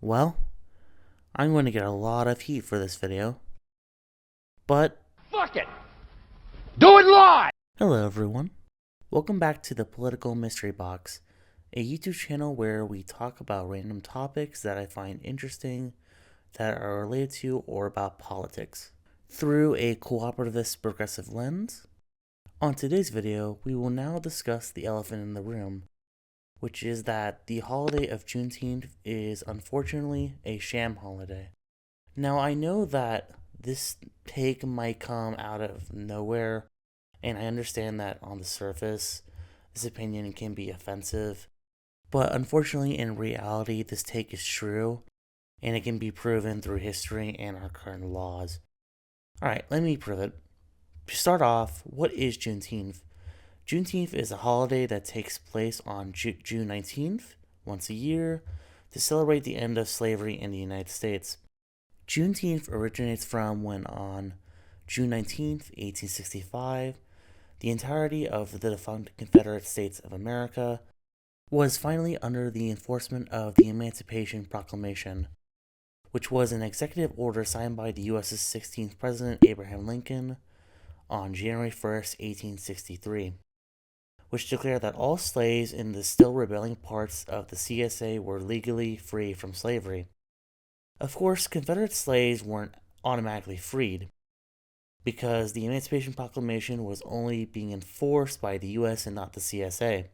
Well, I'm going to get a lot of heat for this video, but Fuck it! Do it live! hello everyone. Welcome back to the Political Mystery Box, a YouTube channel where we talk about random topics that I find interesting that are related to or about politics through a cooperativist progressive lens. On today's video, we will now discuss the elephant in the room, which is that the holiday of Juneteenth is unfortunately a sham holiday. Now, I know that this take might come out of nowhere, and I understand that on the surface, this opinion can be offensive, but unfortunately, in reality, this take is true, and it can be proven through history and our current laws. Alright, let me prove it. To start off, what is Juneteenth? Juneteenth is a holiday that takes place on June 19th, once a year, to celebrate the end of slavery in the United States. Juneteenth originates from when on June 19th, 1865, the entirety of the defunct Confederate States of America was finally under the enforcement of the Emancipation Proclamation, which was an executive order signed by the U.S.'s 16th President Abraham Lincoln on January 1st, 1863, which declared that all slaves in the still rebelling parts of the CSA were legally free from slavery. Of course, Confederate slaves weren't automatically freed, because the Emancipation Proclamation was only being enforced by the U.S. and not the CSA.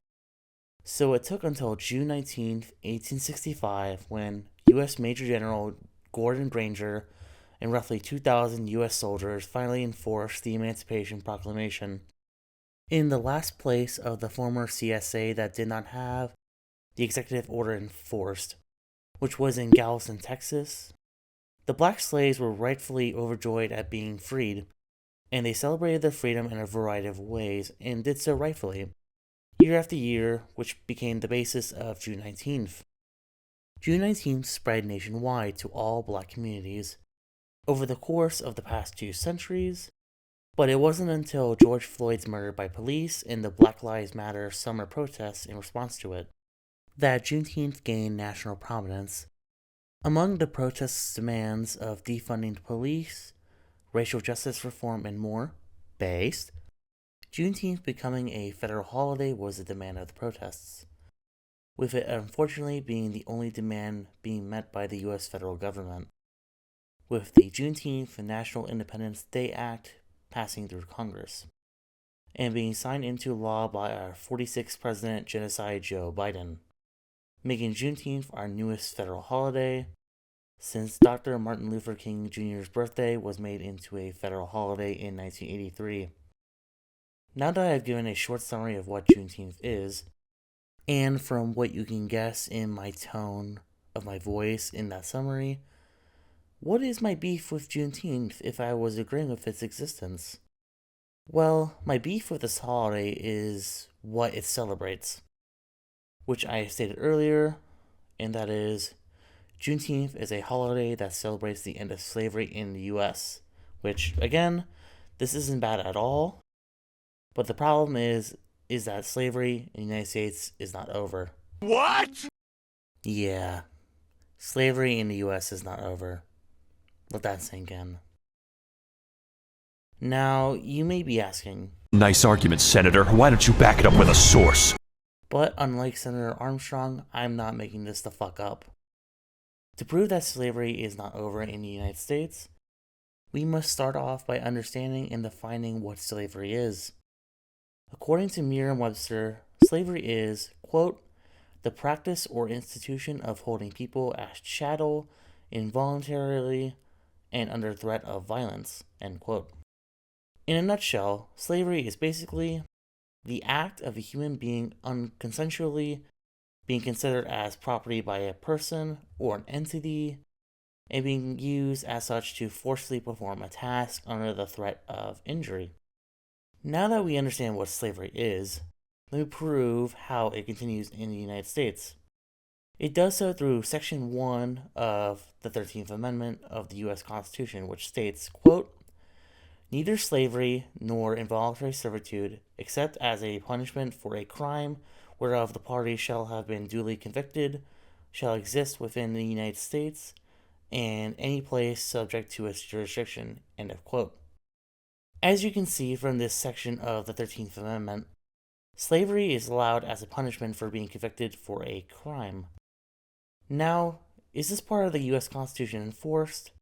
So it took until June 19, 1865, when U.S. Major General Gordon Granger and roughly 2,000 U.S. soldiers finally enforced the Emancipation Proclamation. In the last place of the former CSA that did not have the executive order enforced, which was in Galveston, Texas, the black slaves were rightfully overjoyed at being freed, and they celebrated their freedom in a variety of ways, and did so rightfully, year after year, which became the basis of June 19th. June 19th spread nationwide to all black communities over the course of the past 2 centuries, but it wasn't until George Floyd's murder by police and the Black Lives Matter summer protests in response to it that Juneteenth gained national prominence. Among the protests' demands of defunding the police, racial justice reform, and more, Juneteenth becoming a federal holiday was the demand of the protests, with it unfortunately being the only demand being met by the U.S. federal government, with the Juneteenth National Independence Day Act passing through Congress and being signed into law by our 46th President Genocide Joe Biden, making Juneteenth our newest federal holiday since Dr. Martin Luther King Jr.'s birthday was made into a federal holiday in 1983. Now that I have given a short summary of what Juneteenth is, and from what you can guess in my tone of my voice in that summary, what is my beef with Juneteenth if I was agreeing with its existence? Well, my beef with this holiday is what it celebrates, which I stated earlier, and that is, Juneteenth is a holiday that celebrates the end of slavery in the US, which, again, this isn't bad at all, but the problem is that slavery in the United States is not over. What? Yeah, slavery in the US is not over. Let that sink in. Now, you may be asking, Nice argument, Senator. Why don't you back it up with a source? but unlike Senator Armstrong, I'm not making this the fuck up. To prove that slavery is not over in the United States, we must start off by understanding and defining what slavery is. According to Merriam-Webster, slavery is, quote, the practice or institution of holding people as chattel involuntarily and under threat of violence, end quote. In a nutshell, slavery is basically the act of a human being unconsensually being considered as property by a person or an entity, and being used as such to forcibly perform a task under the threat of injury. Now that we understand what slavery is, let me prove how it continues in the United States. It does so through Section 1 of the 13th Amendment of the U.S. Constitution, which states, quote, neither slavery nor involuntary servitude, except as a punishment for a crime whereof the party shall have been duly convicted, shall exist within the United States and any place subject to its jurisdiction. End of quote. As you can see from this section of the 13th Amendment, slavery is allowed as a punishment for being convicted for a crime. Now, is this part of the US Constitution enforced?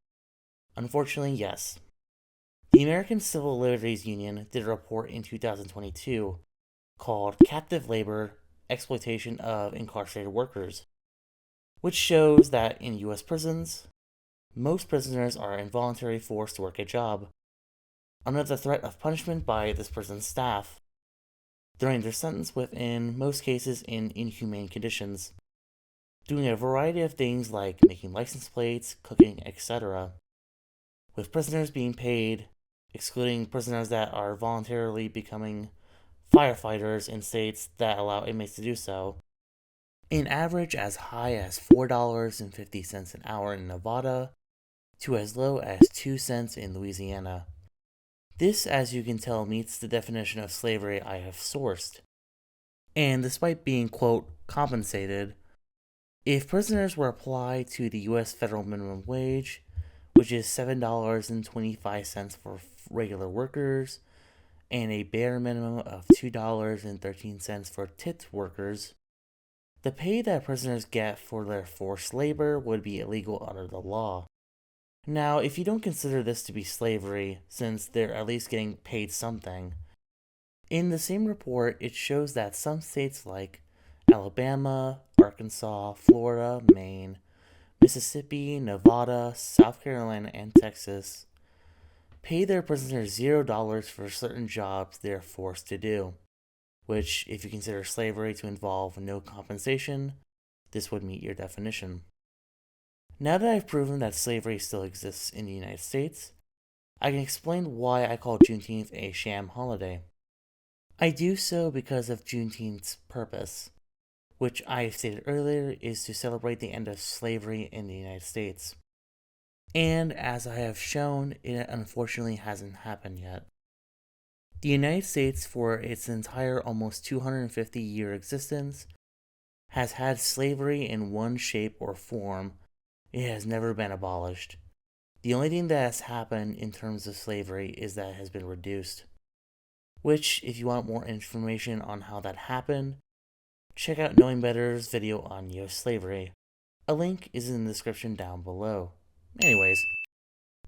Unfortunately, yes. The American Civil Liberties Union did a report in 2022 called Captive Labor Exploitation of Incarcerated Workers, which shows that in US prisons, most prisoners are involuntarily forced to work a job under the threat of punishment by this prison's staff during their sentence, within most cases in inhumane conditions, doing a variety of things like making license plates, cooking, etc., with prisoners being paid, excluding prisoners that are voluntarily becoming firefighters in states that allow inmates to do so, an average as high as $4.50 an hour in Nevada to as low as 2 cents in Louisiana. This, as you can tell, meets the definition of slavery I have sourced. And despite being, quote, compensated, if prisoners were applied to the US federal minimum wage, which is $7.25 for regular workers, and a bare minimum of $2.13 for tipped workers, the pay that prisoners get for their forced labor would be illegal under the law. Now, if you don't consider this to be slavery, since they're at least getting paid something, in the same report it shows that some states like Alabama, Arkansas, Florida, Maine, Mississippi, Nevada, South Carolina, and Texas pay their prisoners $0 for certain jobs they're forced to do, which, if you consider slavery to involve no compensation, this would meet your definition. Now that I've proven that slavery still exists in the United States, I can explain why I call Juneteenth a sham holiday. I do so because of Juneteenth's purpose, which I stated earlier is to celebrate the end of slavery in the United States. And as I have shown, it unfortunately hasn't happened yet. The United States, for its entire almost 250-year existence, has had slavery in one shape or form. It has never been abolished. The only thing that has happened in terms of slavery is that it has been reduced. Which, if you want more information on how that happened, check out Knowing Better's video on US slavery. A link is in the description down below. Anyways,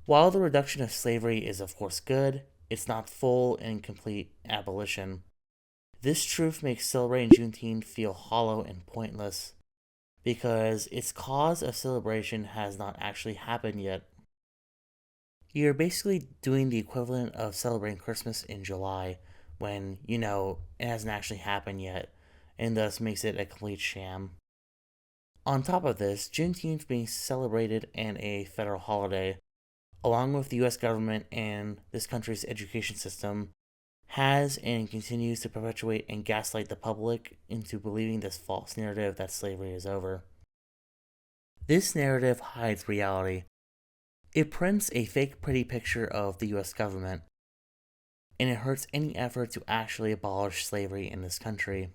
while the reduction of slavery is of course good, it's not full and complete abolition. This truth makes celebrating Juneteenth feel hollow and pointless, because its cause of celebration has not actually happened yet. You're basically doing the equivalent of celebrating Christmas in July, when, it hasn't actually happened yet, and thus makes it a complete sham. On top of this, Juneteenth being celebrated and a federal holiday, along with the US government and this country's education system, has and continues to perpetuate and gaslight the public into believing this false narrative that slavery is over. This narrative hides reality. It prints a fake pretty picture of the US government, and it hurts any effort to actually abolish slavery in this country,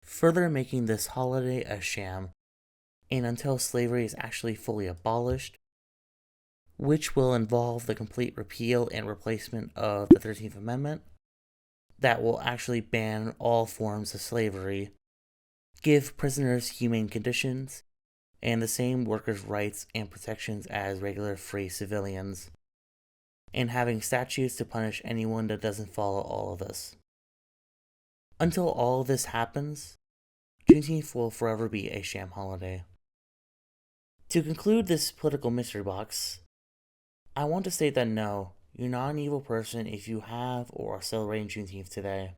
further making this holiday a sham. And until slavery is actually fully abolished, which will involve the complete repeal and replacement of the 13th Amendment, that will actually ban all forms of slavery, give prisoners humane conditions, and the same workers' rights and protections as regular free civilians, and having statutes to punish anyone that doesn't follow all of this. Until all of this happens, Juneteenth will forever be a sham holiday. To conclude this political mystery box, I want to state that no, you're not an evil person if you have or are celebrating Juneteenth today.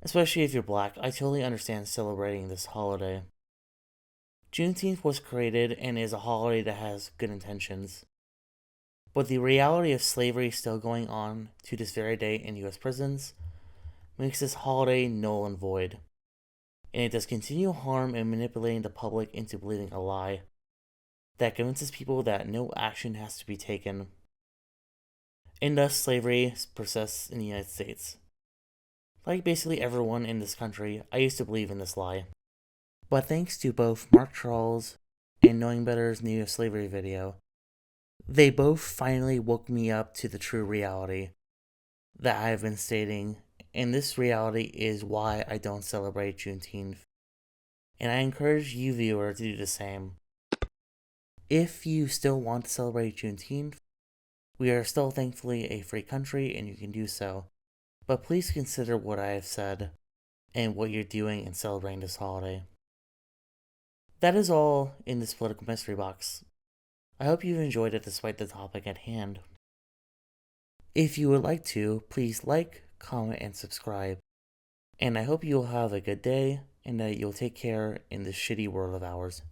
Especially if you're black, I totally understand celebrating this holiday. Juneteenth was created and is a holiday that has good intentions. But the reality of slavery still going on to this very day in US prisons makes this holiday null and void. And it does continue harm in manipulating the public into believing a lie that convinces people that no action has to be taken. And thus slavery persists in the United States. Like basically everyone in this country, I used to believe in this lie. But thanks to both Mark Charles and Knowing Better's new slavery video, they both finally woke me up to the true reality that I have been stating, and this reality is why I don't celebrate Juneteenth. And I encourage you, viewer, to do the same. If you still want to celebrate Juneteenth, we are still thankfully a free country and you can do so. But please consider what I have said and what you're doing in celebrating this holiday. That is all in this political mystery box. I hope you've enjoyed it despite the topic at hand. If you would like to, please like, comment, and subscribe. And I hope you'll have a good day and that you'll take care in this shitty world of ours.